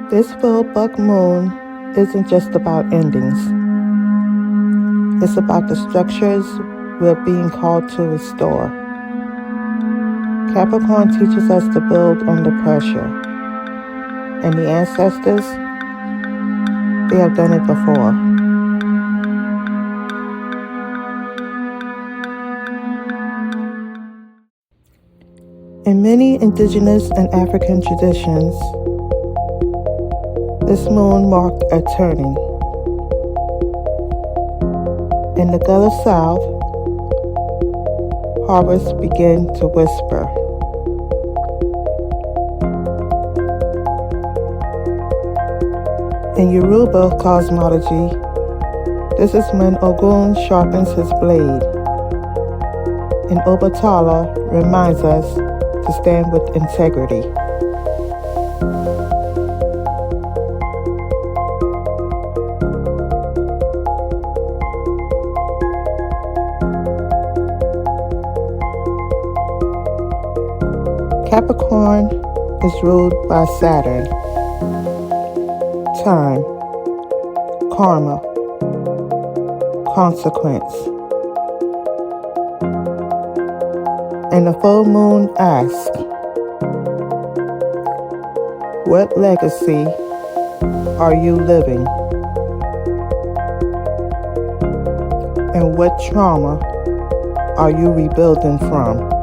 This full buck moon isn't just about endings. It's about the structures we're being called to restore. Capricorn teaches us to build under pressure. And the ancestors, they have done it before. In many indigenous and African traditions, this moon marked a turning. In the Gullah South, harvests began to whisper. In Yoruba cosmology, this is when Ogun sharpens his blade, and Obatala reminds us to stand with integrity. Capricorn is ruled by Saturn. Time, karma, consequence. And the full moon asks, what legacy are you living? And what trauma are you rebuilding from?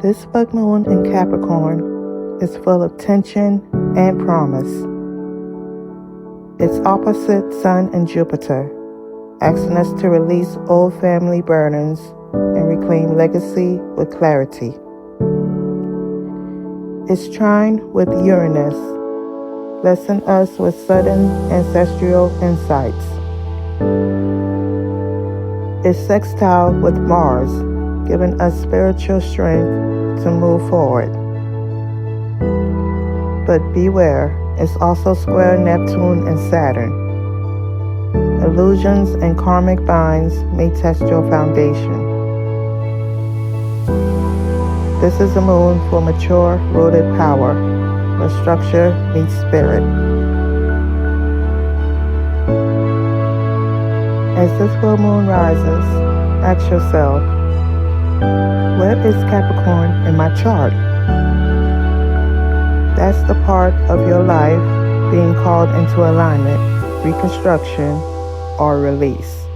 This full moon in Capricorn is full of tension and promise. It's opposite Sun and Jupiter, asking us to release old family burdens and reclaim legacy with clarity. It's trine with Uranus, blessing us with sudden ancestral insights. It's sextile with Mars, giving us spiritual strength to move forward. But beware, it's also square Neptune and Saturn. Illusions and karmic binds may test your foundation. This is a moon for mature, rooted power, where structure meets spirit. As this full moon rises, ask yourself, where is Capricorn in my chart? That's the part of your life being called into alignment, reconstruction, or release.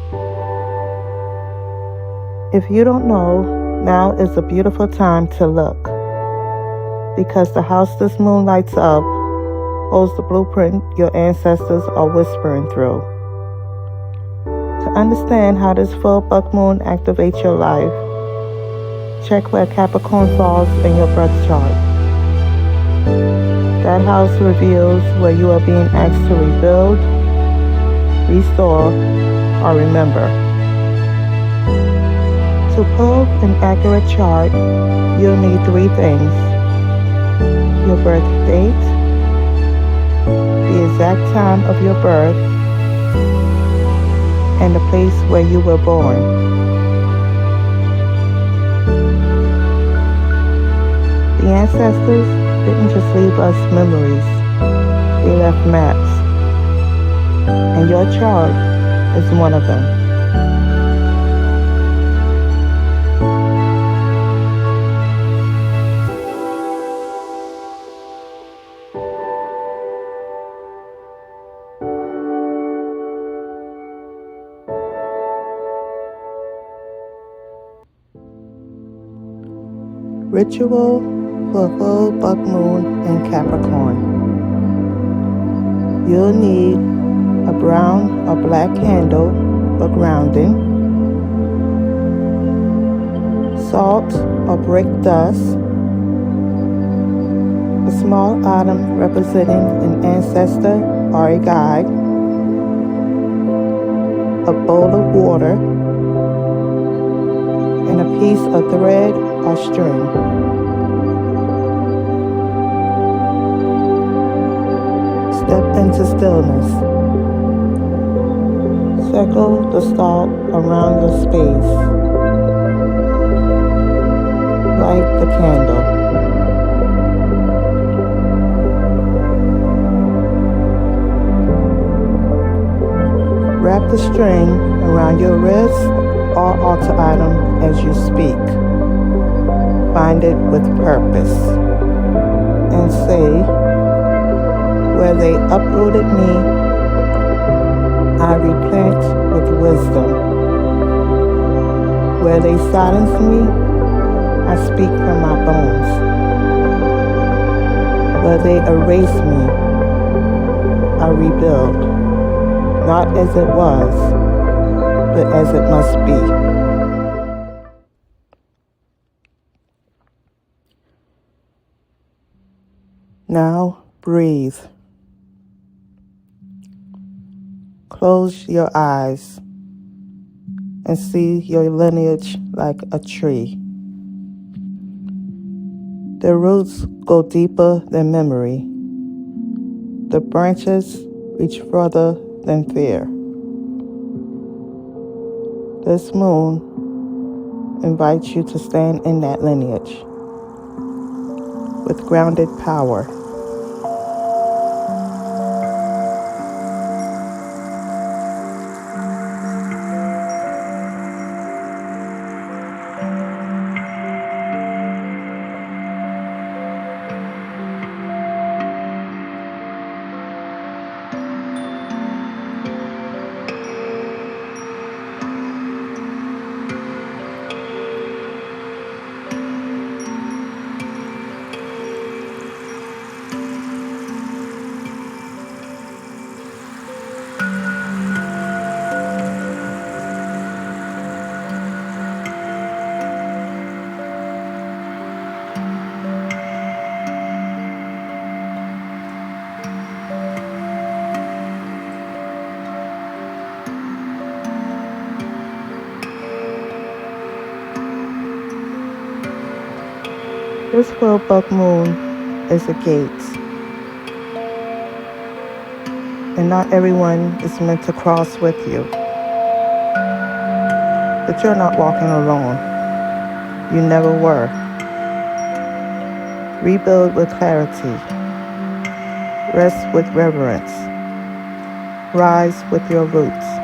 If you don't know, now is a beautiful time to look, because the house this moon lights up holds the blueprint your ancestors are whispering through. To understand how this full buck moon activates your life, check where Capricorn falls in your birth chart. That house reveals where you are being asked to rebuild, restore, or remember. To pull an accurate chart, you'll need 3 things: your birth date, the exact time of your birth, and the place where you were born. The ancestors didn't just leave us memories, they left maps. And your chart is one of them. Ritual for full buck moon in Capricorn. You'll need a brown or black candle for grounding, salt or brick dust, a small item representing an ancestor or a guide, a bowl of water, and a piece of thread or string. Step into stillness. Circle the salt around your space. Light the candle. Wrap the string around your wrist or altar item as you speak. Bind it with purpose. And say, where they uprooted me, I replant with wisdom. Where they silenced me, I speak from my bones. Where they erased me, I rebuild, not as it was, but as it must be. Now breathe. Close your eyes and see your lineage like a tree. The roots go deeper than memory. The branches reach further than fear. This moon invites you to stand in that lineage with grounded power. This full-buck moon is a gate, and not everyone is meant to cross with you. But you're not walking alone. You never were. Rebuild with clarity. Rest with reverence. Rise with your roots.